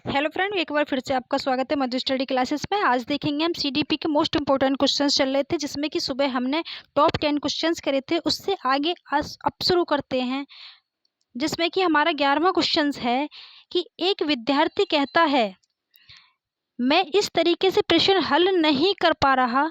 Hello friend, एक बार फिर से आपका स्वागत है मधु स्टडी क्लासेस में। आज देखेंगे हम सीडीपी के मोस्ट इंपॉर्टेंट क्वेश्चंस चल रहे थे, जिसमें कि सुबह हमने टॉप 10 क्वेश्चंस करे थे। उससे आगे आज अब शुरू करते हैं, जिसमें कि हमारा 11वां क्वेश्चंस है कि एक विद्यार्थी कहता है, मैं इस तरीके से प्रश्न हल नहीं कर पा रहा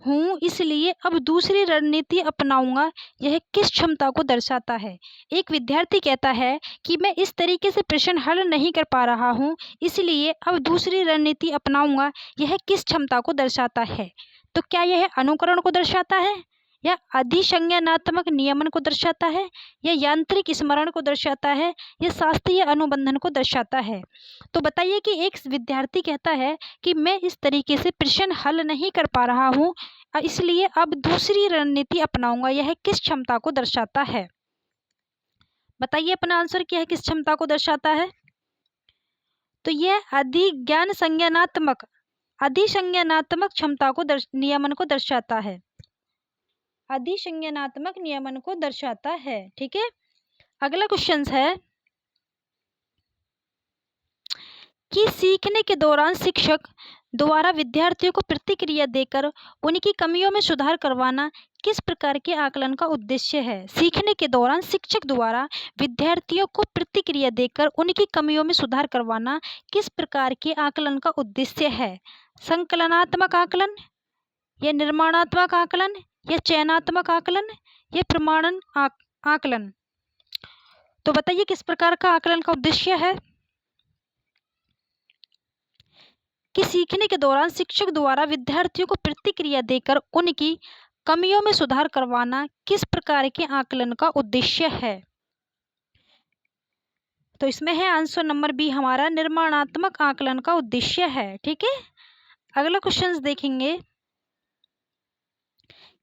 हूँ, इसलिए अब दूसरी रणनीति अपनाऊंगा। यह किस क्षमता को दर्शाता है? एक विद्यार्थी कहता है कि मैं इस तरीके से प्रश्न हल नहीं कर पा रहा हूँ, इसलिए अब दूसरी रणनीति अपनाऊंगा। यह किस क्षमता को दर्शाता है? तो क्या यह अनुकरण को दर्शाता है, या अधिसंज्ञानात्मक नियमन को दर्शाता है, या यांत्रिक स्मरण को दर्शाता है, या शास्त्रीय अनुबंधन को दर्शाता है? तो बताइए कि एक विद्यार्थी कहता है कि मैं इस तरीके से प्रश्न हल नहीं कर पा रहा हूँ, इसलिए अब दूसरी रणनीति अपनाऊंगा। यह किस क्षमता को दर्शाता है? बताइए अपना आंसर क्या है, किस क्षमता को दर्शाता है? तो यह अधिसंज्ञानात्मक क्षमता को नियमन को दर्शाता है। अधिसंज्ञानात्मक नियमन को दर्शाता है। ठीक है, अगला क्वेश्चन है कि सीखने के दौरान शिक्षक द्वारा विद्यार्थियों को प्रतिक्रिया देकर उनकी कमियों में सुधार करवाना किस प्रकार के आकलन का उद्देश्य है? सीखने के दौरान शिक्षक द्वारा विद्यार्थियों को प्रतिक्रिया देकर उनकी कमियों में सुधार करवाना किस प्रकार के आकलन का उद्देश्य है? संकलनात्मक आकलन, या निर्माणात्मक आकलन, या चयनात्मक आकलन, या प्रमाणन आकलन? तो बताइए किस प्रकार का आकलन का उद्देश्य है कि सीखने के दौरान शिक्षक द्वारा विद्यार्थियों को प्रतिक्रिया देकर उनकी कमियों में सुधार करवाना किस प्रकार के आकलन का उद्देश्य है? तो इसमें है आंसर नंबर बी, हमारा निर्माणात्मक आकलन का उद्देश्य है। ठीक है, अगला क्वेश्चन देखेंगे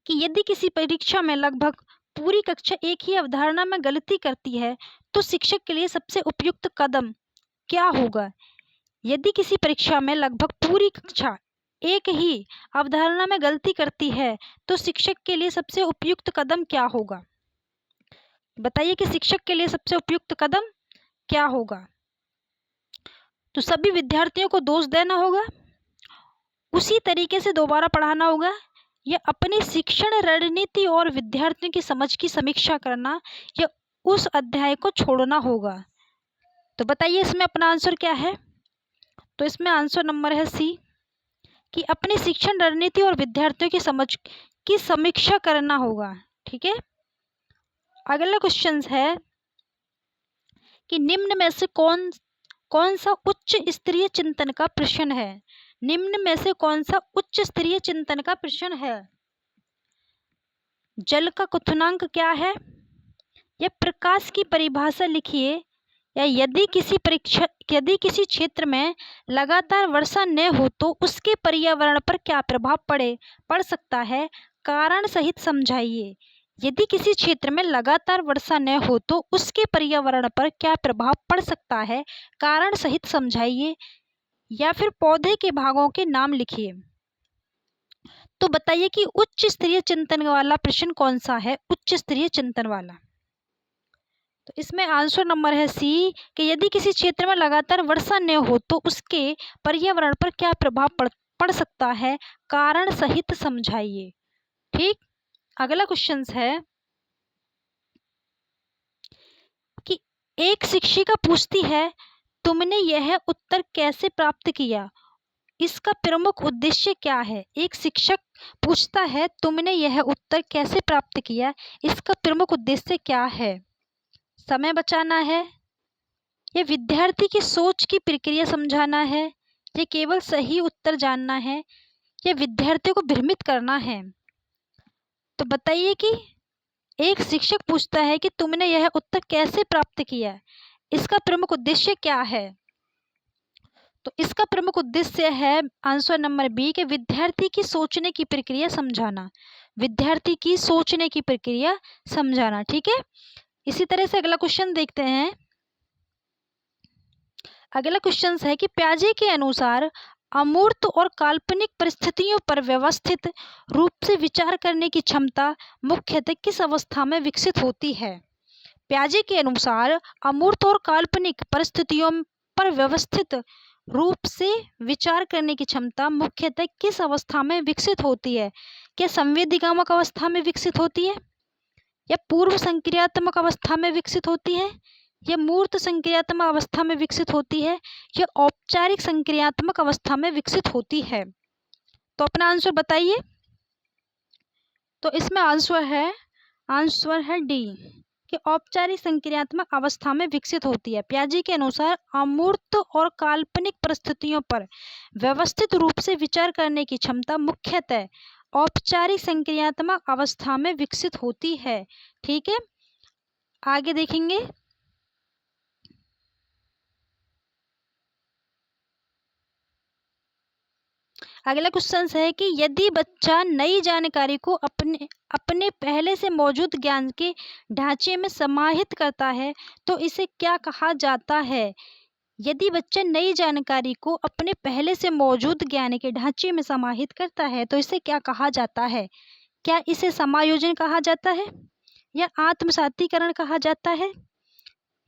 कि यदि किसी परीक्षा में लगभग पूरी कक्षा एक ही अवधारणा में गलती करती है, तो शिक्षक के लिए सबसे उपयुक्त कदम क्या होगा? यदि किसी परीक्षा में लगभग पूरी कक्षा एक ही अवधारणा में गलती करती है, तो शिक्षक के लिए सबसे उपयुक्त कदम क्या होगा? बताइए कि शिक्षक के लिए सबसे उपयुक्त कदम क्या होगा? तो सभी विद्यार्थियों को दोष देना होगा, उसी तरीके से दोबारा पढ़ाना होगा, या अपनी शिक्षण रणनीति और विद्यार्थियों की समझ की समीक्षा करना, या उस अध्याय को छोड़ना होगा? तो बताइए इसमें अपना आंसर क्या है? तो इसमें आंसर नंबर है सी, कि अपनी शिक्षण रणनीति और विद्यार्थियों की समझ की समीक्षा करना होगा। ठीक है, अगला क्वेश्चन है कि निम्न में से कौन सा उच्च स्तरीय चिंतन का प्रश्न है? निम्न में से कौन सा उच्च स्तरीय चिंतन का प्रश्न है? जल का क्वथनांक क्या है, या प्रकाश की परिभाषा लिखिए, या यदि किसी क्षेत्र में लगातार वर्षा न हो तो उसके पर्यावरण पर क्या प्रभाव पड़ सकता है, कारण सहित समझाइए। यदि किसी क्षेत्र में लगातार वर्षा न हो तो उसके पर्यावरण पर क्या प्रभाव पड़ सकता है, कारण सहित समझाइए, या फिर पौधे के भागों के नाम लिखिए। तो बताइए कि उच्च स्तरीय चिंतन वाला प्रश्न कौन सा है? उच्च स्तरीय चिंतन वाला। तो इसमें आंसर नंबर है सी, कि यदि किसी क्षेत्र में लगातार वर्षा न हो तो उसके पर्यावरण पर क्या प्रभाव पड़ सकता है, कारण सहित समझाइए। ठीक, अगला क्वेश्चन है कि एक शिक्षिका पूछती है, तुमने यह उत्तर कैसे प्राप्त किया? इसका प्रमुख उद्देश्य क्या है? एक शिक्षक पूछता है, तुमने यह उत्तर कैसे प्राप्त किया? इसका प्रमुख उद्देश्य क्या है? समय बचाना है, या विद्यार्थी की सोच की प्रक्रिया समझाना है, या केवल सही उत्तर जानना है, या विद्यार्थियों को भ्रमित करना है? तो बताइए कि एक शिक्षक पूछता है कि तुमने यह उत्तर कैसे प्राप्त किया, इसका प्रमुख उद्देश्य क्या है? तो इसका प्रमुख उद्देश्य है आंसर नंबर बी, के विद्यार्थी की सोचने की प्रक्रिया समझाना। विद्यार्थी की सोचने की प्रक्रिया समझाना। ठीक है, इसी तरह से अगला क्वेश्चन देखते हैं। अगला क्वेश्चन है कि प्याजे के अनुसार अमूर्त और काल्पनिक परिस्थितियों पर व्यवस्थित रूप से विचार करने की क्षमता मुख्यतः किस अवस्था में विकसित होती है? प्याजे के अनुसार अमूर्त और काल्पनिक परिस्थितियों पर व्यवस्थित रूप से विचार करने की क्षमता मुख्यतः किस अवस्था में विकसित होती है? क्या संवेदीगामक अवस्था में विकसित होती है, या पूर्व संक्रियात्मक अवस्था में विकसित होती है, या मूर्त संक्रियात्मक अवस्था में विकसित होती है, या औपचारिक संक्रियात्मक अवस्था में विकसित होती है? तो अपना आंसर बताइए। तो इसमें आंसर है डी कि औपचारिक संक्रियात्मक अवस्था में विकसित होती है। पियाजे के अनुसार अमूर्त और काल्पनिक परिस्थितियों पर व्यवस्थित रूप से विचार करने की क्षमता मुख्यतः औपचारिक संक्रियात्मक अवस्था में विकसित होती है। ठीक है, आगे देखेंगे। अगला क्वेश्चन है कि यदि बच्चा नई जानकारी को अपने पहले से मौजूद ज्ञान के ढांचे में समाहित करता है तो इसे क्या कहा जाता है? यदि बच्चा नई जानकारी को अपने पहले से मौजूद ज्ञान के ढांचे में समाहित करता है तो इसे क्या कहा जाता है? क्या इसे समायोजन कहा जाता है, या आत्मसातीकरण कहा जाता है,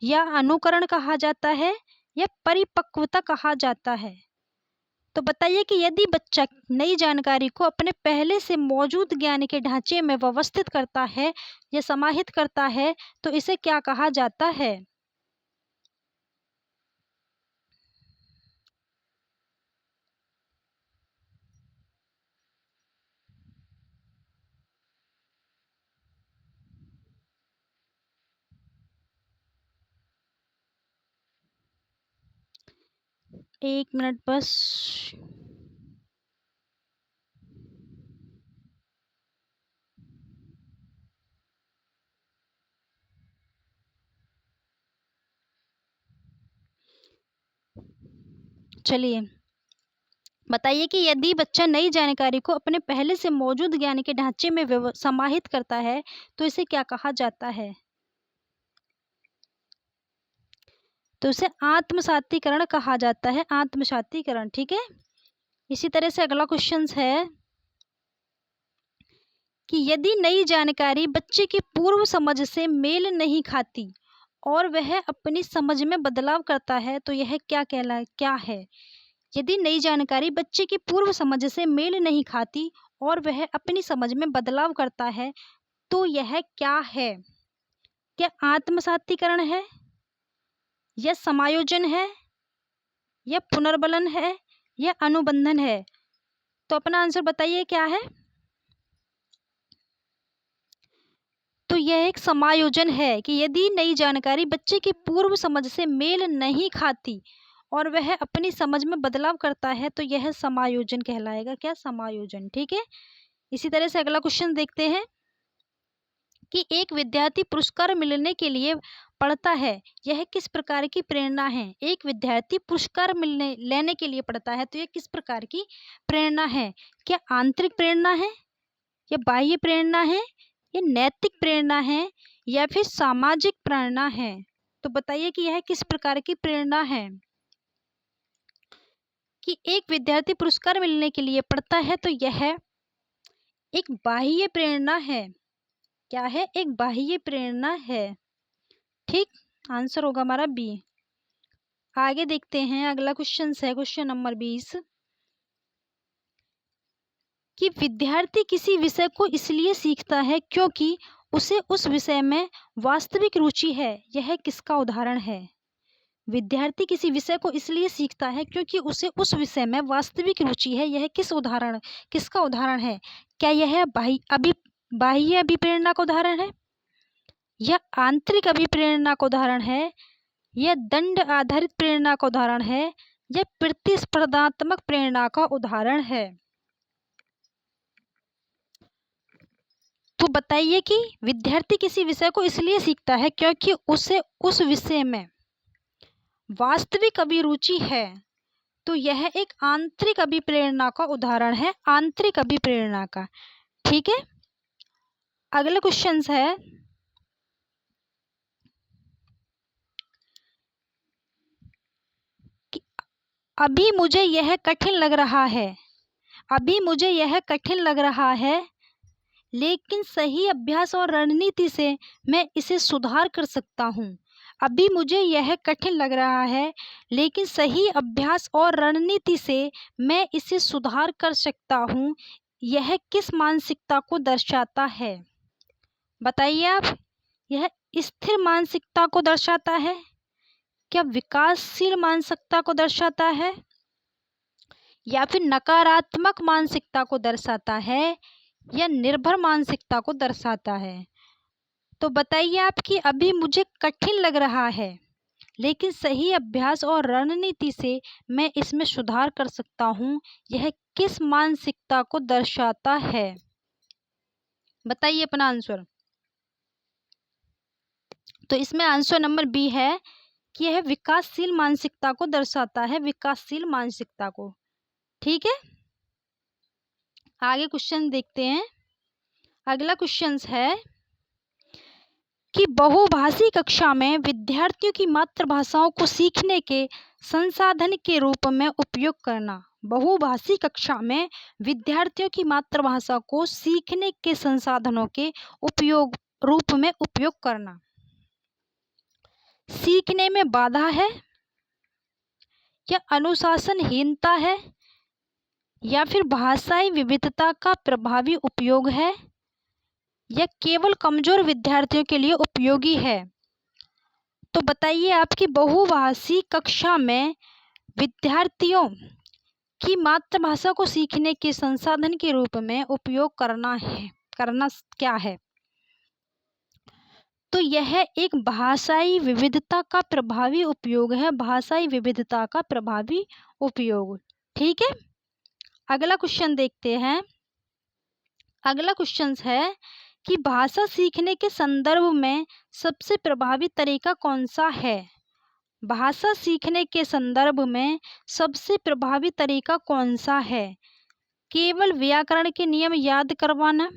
या अनुकरण कहा जाता है, या परिपक्वता कहा जाता है? तो बताइए कि यदि बच्चा नई जानकारी को अपने पहले से मौजूद ज्ञान के ढांचे में व्यवस्थित करता है या समाहित करता है तो इसे क्या कहा जाता है? एक मिनट बस। चलिए बताइए कि यदि बच्चा नई जानकारी को अपने पहले से मौजूद ज्ञान के ढांचे में समाहित करता है तो इसे क्या कहा जाता है? तो इसे आत्मसातीकरण कहा जाता है, आत्मसातीकरण। ठीक है, इसी तरह से अगला क्वेश्चन है कि यदि नई जानकारी बच्चे की पूर्व समझ से मेल नहीं खाती और वह अपनी समझ में बदलाव करता है तो यह क्या है? यदि नई जानकारी बच्चे की पूर्व समझ से मेल नहीं खाती और वह अपनी समझ में बदलाव करता है तो यह क्या है? क्या आत्मसातीकरण है, या समायोजन है, या पुनर्बलन है, या अनुबंधन है? तो अपना आंसर बताइए क्या है? तो यह एक समायोजन है कि यदि नई जानकारी बच्चे की पूर्व समझ से मेल नहीं खाती और वह अपनी समझ में बदलाव करता है तो यह समायोजन कहलाएगा। क्या? समायोजन। ठीक है, इसी तरह से अगला क्वेश्चन देखते हैं कि एक विद्यार्थी पुरस्कार मिलने के लिए पढ़ता है, यह किस प्रकार की प्रेरणा है? एक विद्यार्थी पुरस्कार लेने के लिए पढ़ता है तो यह किस प्रकार की प्रेरणा है? क्या आंतरिक प्रेरणा है, या बाह्य प्रेरणा है, या नैतिक प्रेरणा है, या फिर सामाजिक प्रेरणा है? तो बताइए कि यह किस प्रकार की प्रेरणा है? कि एक विद्यार्थी पुरस्कार मिलने के लिए पढ़ता है तो यह एक बाह्य प्रेरणा है। क्या है? एक बाह्य प्रेरणा है। ठीक, आंसर होगा हमारा बी। आगे देखते हैं, अगला क्वेश्चन है क्वेश्चन नंबर 20 कि विद्यार्थी किसी विषय को इसलिए सीखता है क्योंकि उसे उस विषय में वास्तविक रुचि है। यह किसका उदाहरण है? विद्यार्थी किसी विषय को इसलिए सीखता है क्योंकि उसे उस विषय में वास्तविक रुचि है। यह किसका उदाहरण है? क्या यह बाह्य अभिप्रेरणा का उदाहरण है, या आंतरिक अभिप्रेरणा का उदाहरण है, या दंड आधारित प्रेरणा का उदाहरण है, या प्रतिस्पर्धात्मक प्रेरणा का उदाहरण है? तो बताइए कि विद्यार्थी किसी विषय को इसलिए सीखता है क्योंकि उसे उस विषय में वास्तविक अभिरुचि है, तो यह एक आंतरिक अभिप्रेरणा का उदाहरण है, आंतरिक अभिप्रेरणा का। ठीक है, अगला क्वेश्चन है कि अभी मुझे यह कठिन लग रहा है, लेकिन सही अभ्यास और रणनीति से मैं इसे सुधार कर सकता हूँ। अभी मुझे यह कठिन लग रहा है, लेकिन सही अभ्यास और रणनीति से मैं इसे सुधार कर सकता हूँ। यह किस मानसिकता को दर्शाता है? बताइए आप। यह स्थिर मानसिकता को दर्शाता है, क्या विकासशील मानसिकता को दर्शाता है, या फिर नकारात्मक मानसिकता को दर्शाता है, या निर्भर मानसिकता को दर्शाता है? तो बताइए आप कि अभी मुझे कठिन लग रहा है, लेकिन सही अभ्यास और रणनीति से मैं इसमें सुधार कर सकता हूँ। यह किस मानसिकता को दर्शाता है? बताइए अपना आंसर। तो इसमें आंसर नंबर बी है कि यह विकासशील मानसिकता को दर्शाता है, विकासशील मानसिकता को। ठीक है, आगे क्वेश्चन देखते हैं। अगला क्वेश्चन है कि बहुभाषी कक्षा में विद्यार्थियों की मातृभाषाओं को सीखने के संसाधन के रूप में उपयोग करना। बहुभाषी कक्षा में विद्यार्थियों की मातृभाषा को सीखने के संसाधनों के उपयोग रूप में उपयोग करना सीखने में बाधा है, या अनुशासनहीनता है, या फिर भाषाई विविधता का प्रभावी उपयोग है, या केवल कमजोर विद्यार्थियों के लिए उपयोगी है? तो बताइए आपकी बहुभाषी कक्षा में विद्यार्थियों की मातृभाषा को सीखने के संसाधन के रूप में उपयोग करना क्या है? तो यह एक भाषाई विविधता का प्रभावी उपयोग है, भाषाई विविधता का प्रभावी उपयोग। ठीक है, अगला क्वेश्चन देखते हैं। अगला क्वेश्चन है कि भाषा सीखने के संदर्भ में सबसे प्रभावी तरीका कौन सा है? भाषा सीखने के संदर्भ में सबसे प्रभावी तरीका कौन सा है? केवल व्याकरण के नियम याद करवाना,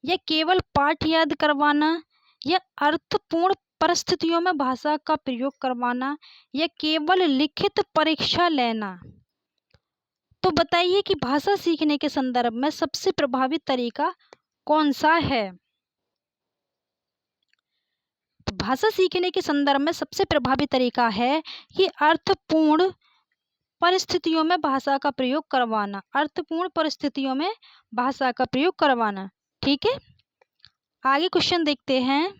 या केवल पाठ याद करवाना, या अर्थपूर्ण परिस्थितियों में भाषा का प्रयोग करवाना, या केवल लिखित परीक्षा लेना? तो बताइए कि भाषा सीखने के संदर्भ में सबसे प्रभावी तरीका कौन सा है? तो भाषा सीखने के संदर्भ में सबसे प्रभावी तरीका है कि अर्थपूर्ण परिस्थितियों में भाषा का प्रयोग करवाना, अर्थपूर्ण परिस्थितियों में भाषा का प्रयोग करवाना। ठीक है, आगे क्वेश्चन देखते हैं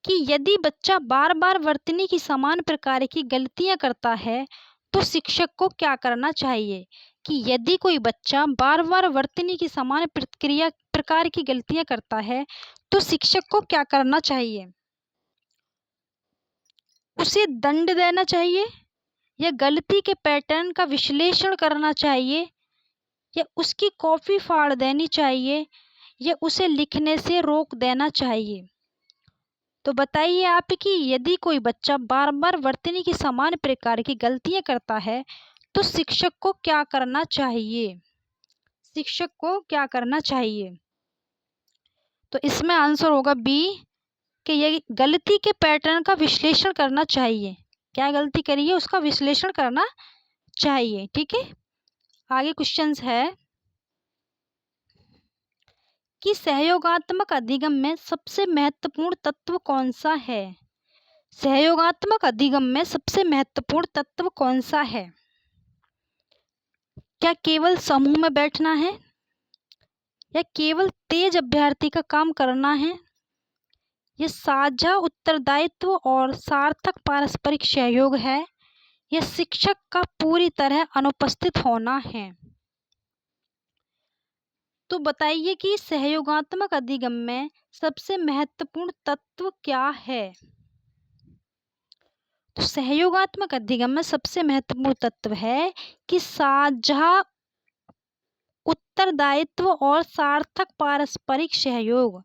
कि यदि बच्चा बार बार वर्तनी की समान प्रकार की गलतियां करता है तो शिक्षक को क्या करना चाहिए? कि यदि कोई बच्चा बार बार वर्तनी की समान प्रकार की गलतियां करता है तो शिक्षक को क्या करना चाहिए? उसे दंड देना चाहिए, या गलती के पैटर्न का विश्लेषण करना चाहिए, या उसकी कॉपी फाड़ देनी चाहिए, या उसे लिखने से रोक देना चाहिए? तो बताइए आप कि यदि कोई बच्चा बार बार वर्तनी की समान प्रकार की गलतियां करता है तो शिक्षक को क्या करना चाहिए? शिक्षक को क्या करना चाहिए? तो इसमें आंसर होगा बी कि ये गलती के पैटर्न का विश्लेषण करना चाहिए। क्या गलती करी है उसका विश्लेषण करना चाहिए। ठीक है, आगे क्वेश्चन है कि सहयोगात्मक अधिगम में सबसे महत्वपूर्ण तत्व कौन सा है? सहयोगात्मक अधिगम में सबसे महत्वपूर्ण तत्व कौन सा है? क्या केवल समूह में बैठना है, या केवल तेज अभ्यर्थी का काम करना है, या साझा उत्तरदायित्व और सार्थक पारस्परिक सहयोग है, या शिक्षक का पूरी तरह अनुपस्थित होना है? तो बताइए कि सहयोगात्मक अधिगम में सबसे महत्वपूर्ण तत्व क्या है? तो सहयोगात्मक अधिगम में सबसे महत्वपूर्ण तत्व है कि साझा उत्तरदायित्व और सार्थक पारस्परिक सहयोग।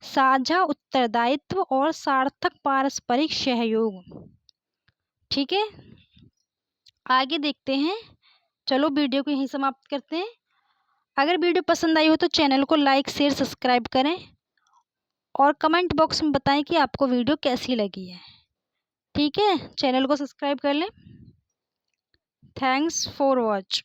साझा उत्तरदायित्व और सार्थक पारस्परिक सहयोग। ठीक है, आगे देखते हैं। चलो वीडियो को यहीं समाप्त करते हैं। अगर वीडियो पसंद आई हो तो चैनल को लाइक शेयर सब्सक्राइब करें और कमेंट बॉक्स में बताएं कि आपको वीडियो कैसी लगी है। ठीक है, चैनल को सब्सक्राइब कर लें। Thanks for watch.